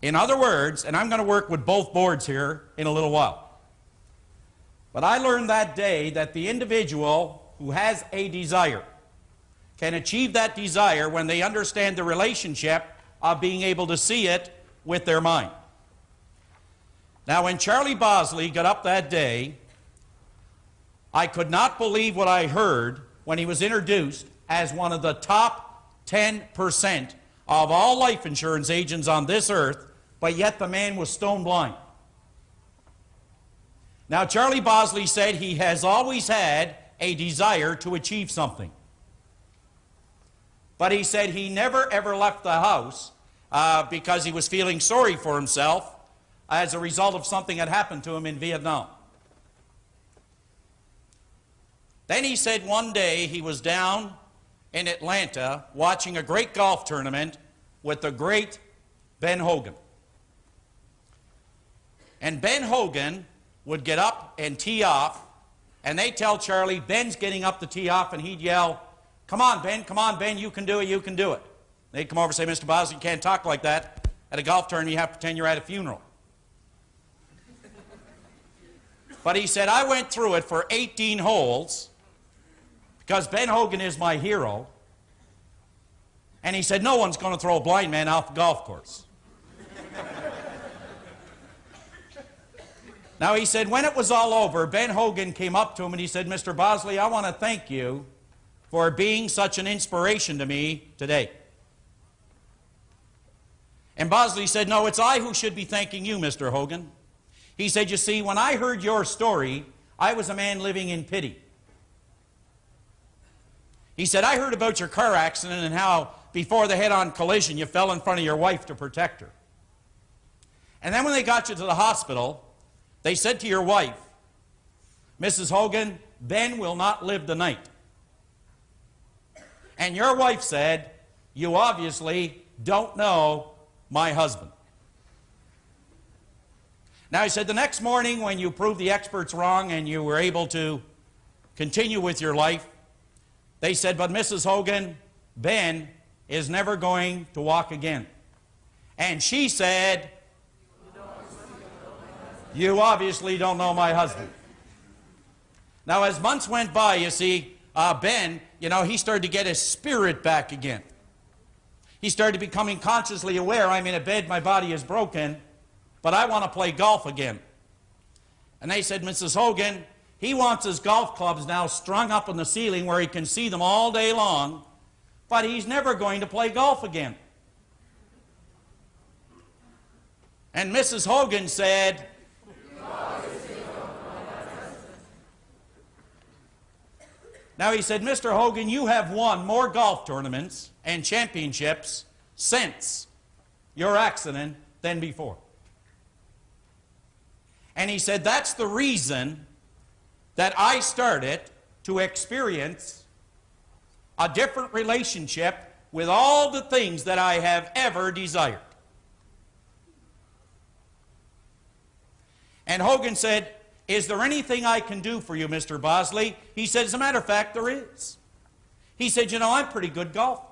In other words, and I'm going to work with both boards here in a little while, but I learned that day that the individual who has a desire can achieve that desire when they understand the relationship of being able to see it with their mind. Now, when Charlie Bosley got up that day, I could not believe what I heard when he was introduced as one of the top 10% of all life insurance agents on this earth, but yet the man was stone blind. Now, Charlie Bosley said he has always had a desire to achieve something. But he said he never ever left the house because he was feeling sorry for himself as a result of something that happened to him in Vietnam. Then he said one day he was down in Atlanta watching a great golf tournament with the great Ben Hogan. And Ben Hogan would get up and tee off, and they'd tell Charlie, Ben's getting up to tee off, and he'd yell, come on, Ben, you can do it, you can do it. They'd come over and say, Mr. Bosley, you can't talk like that. At a golf tournament, you have to pretend you're at a funeral. But he said, I went through it for 18 holes because Ben Hogan is my hero. And he said, no one's going to throw a blind man off the golf course. Now, he said, when it was all over, Ben Hogan came up to him and he said, Mr. Bosley, I want to thank you for being such an inspiration to me today. And Bosley said, no, it's I who should be thanking you, Mr. Hogan. He said, you see, when I heard your story, I was a man living in pity. He said, I heard about your car accident and how before the head-on collision you fell in front of your wife to protect her. And then when they got you to the hospital, they said to your wife, Mrs. Hogan, Ben will not live the night. And your wife said, you obviously don't know my husband. Now, he said, the next morning when you proved the experts wrong and you were able to continue with your life, they said, but Mrs. Hogan, Ben is never going to walk again. And she said, you obviously don't know my husband. Now, as months went by, you see, Ben, he started to get his spirit back again. He started becoming consciously aware, I'm in a bed, my body is broken, but I want to play golf again. And they said, Mrs. Hogan, he wants his golf clubs now strung up on the ceiling where he can see them all day long, but he's never going to play golf again. And Mrs. Hogan said, now he said, Mr. Hogan, you have won more golf tournaments and championships since your accident than before. And he said, that's the reason that I started to experience a different relationship with all the things that I have ever desired. And Hogan said, is there anything I can do for you, Mr. Bosley? He said, as a matter of fact, there is. He said, I'm pretty good golfer.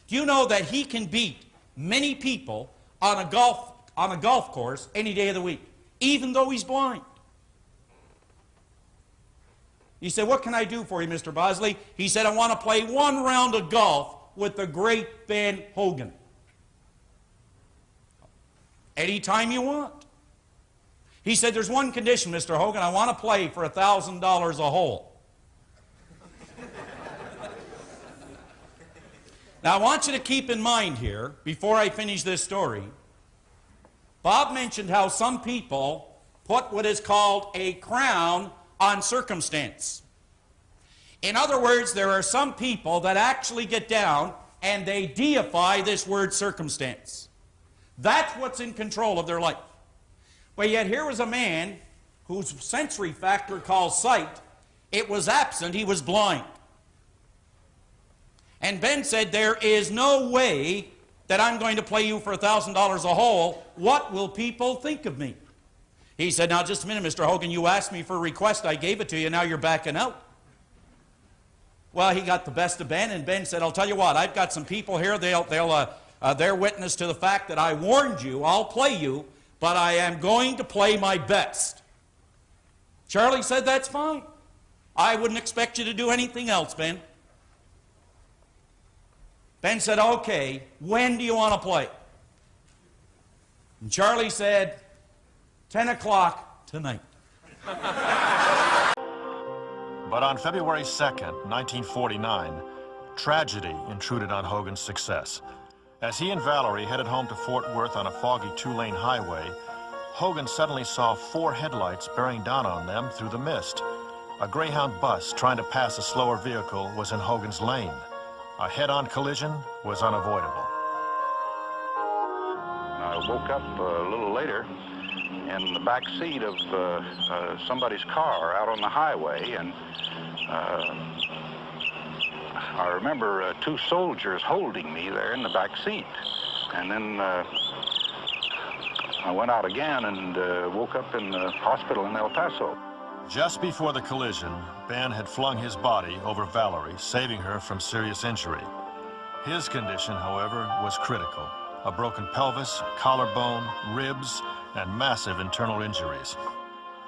Do you know that he can beat many people on a golf course any day of the week, even though he's blind? He said, what can I do for you, Mr. Bosley? He said, I want to play one round of golf with the great Ben Hogan. Anytime you want. He said, there's one condition, Mr. Hogan. I want to play for $1,000 a hole. Now, I want you to keep in mind here, before I finish this story, Bob mentioned how some people put what is called a crown on circumstance. In other words, there are some people that actually get down and they deify this word circumstance. That's what's in control of their life. But yet here was a man whose sensory factor called sight, it was absent, he was blind. And Ben said, there is no way that I'm going to play you for $1,000 a hole. What will people think of me? He said, now just a minute, Mr. Hogan, you asked me for a request, I gave it to you, now you're backing out. Well, he got the best of Ben, and Ben said, I'll tell you what, I've got some people here, they'll their witness to the fact that I warned you, I'll play you, but I am going to play my best. Charlie said, that's fine. I wouldn't expect you to do anything else, Ben. Ben said, okay, when do you want to play? And Charlie said, 10 o'clock tonight. But on February 2nd, 1949, tragedy intruded on Hogan's success. As he and Valerie headed home to Fort Worth on a foggy two-lane highway, Hogan suddenly saw 4 headlights bearing down on them through the mist. A Greyhound bus trying to pass a slower vehicle was in Hogan's lane. A head-on collision was unavoidable. I woke up a little later in the back seat of somebody's car out on the highway, and I remember 2 soldiers holding me there in the back seat. And then I went out again and woke up in the hospital in El Paso. Just before the collision, Ben had flung his body over Valerie, saving her from serious injury. His condition, however, was critical. A broken pelvis, collarbone, ribs, and massive internal injuries.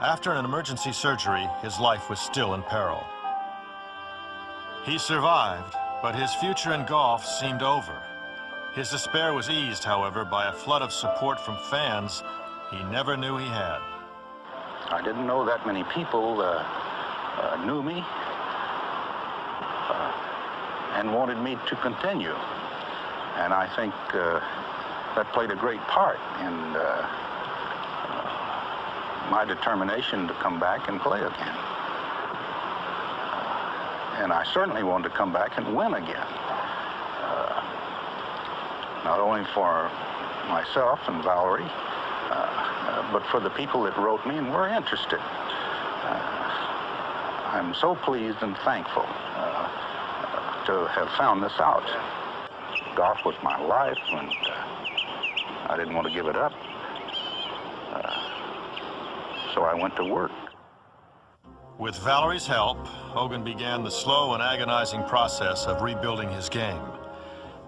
After an emergency surgery, his life was still in peril. He survived, but his future in golf seemed over. His despair was eased, however, by a flood of support from fans he never knew he had. I didn't know that many people knew me and wanted me to continue. And I think that played a great part in my determination to come back and play again. And I certainly wanted to come back and win again. Not only for myself and Valerie, but for the people that wrote me and were interested. I'm so pleased and thankful to have found this out. Golf was my life, and I didn't want to give it up. So I went to work. With Valerie's help, Hogan began the slow and agonizing process of rebuilding his game.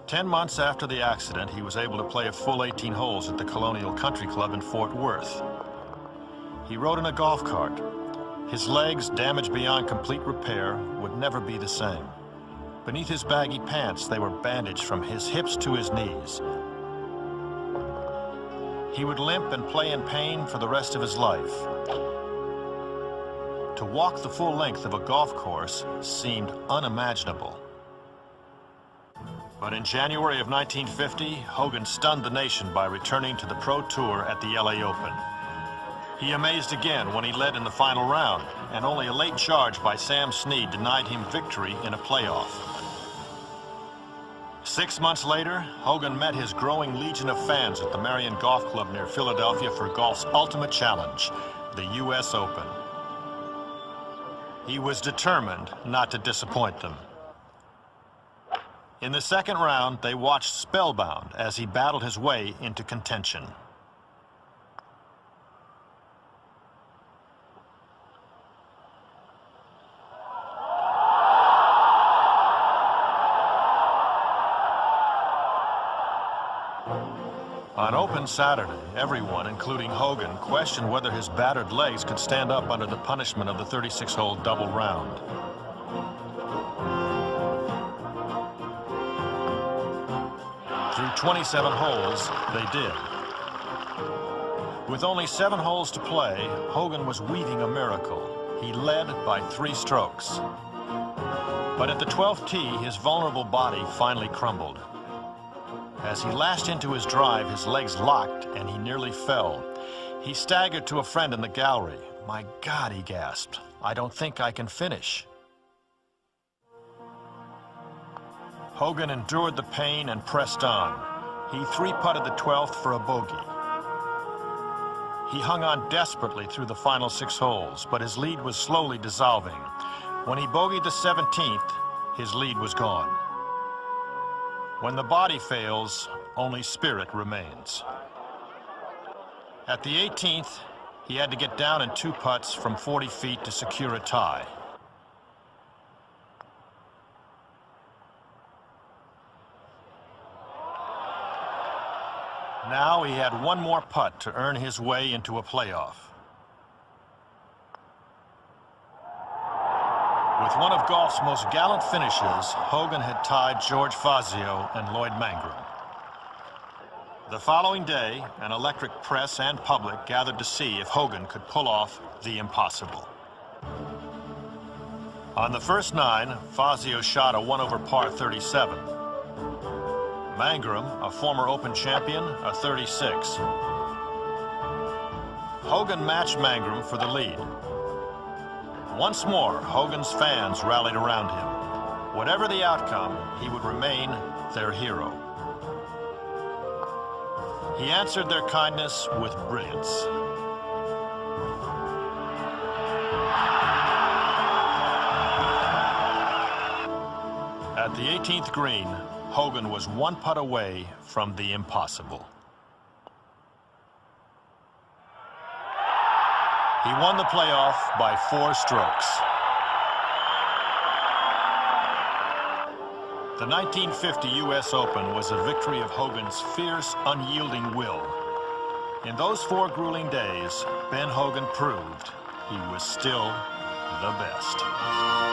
10 months after the accident, he was able to play a full 18 holes at the Colonial Country Club in Fort Worth. He rode in a golf cart. His legs, damaged beyond complete repair, would never be the same. Beneath his baggy pants, they were bandaged from his hips to his knees. He would limp and play in pain for the rest of his life. To walk the full length of a golf course seemed unimaginable. But in January of 1950, Hogan stunned the nation by returning to the Pro Tour at the LA Open. He amazed again when he led in the final round, and only a late charge by Sam Snead denied him victory in a playoff. 6 months later, Hogan met his growing legion of fans at the Marion Golf Club near Philadelphia for golf's ultimate challenge, the US Open. He was determined not to disappoint them. In the second round, they watched spellbound as he battled his way into contention. On Open Saturday, everyone, including Hogan, questioned whether his battered legs could stand up under the punishment of the 36-hole double round. Through 27 holes, they did. With only 7 holes to play, Hogan was weaving a miracle. He led by 3 strokes. But at the 12th tee, his vulnerable body finally crumbled. As he lashed into his drive, his legs locked and he nearly fell. He staggered to a friend in the gallery. "My God," he gasped, "I don't think I can finish." Hogan endured the pain and pressed on. He 3-putted the 12th for a bogey. He hung on desperately through the final 6 holes, but his lead was slowly dissolving. When he bogeyed the 17th, his lead was gone. When the body fails, only spirit remains. At the 18th, he had to get down in 2 putts from 40 feet to secure a tie. Now he had one more putt to earn his way into a playoff. With one of golf's most gallant finishes, Hogan had tied George Fazio and Lloyd Mangrum. The following day, an electric press and public gathered to see if Hogan could pull off the impossible. On the first 9, Fazio shot a 1-over par 37. Mangrum, a former Open champion, a 36. Hogan matched Mangrum for the lead. Once more, Hogan's fans rallied around him. Whatever the outcome, he would remain their hero. He answered their kindness with brilliance. At the 18th green, Hogan was one putt away from the impossible. He won the playoff by 4 strokes. The 1950 U.S. Open was a victory of Hogan's fierce, unyielding will. In those 4 grueling days, Ben Hogan proved he was still the best.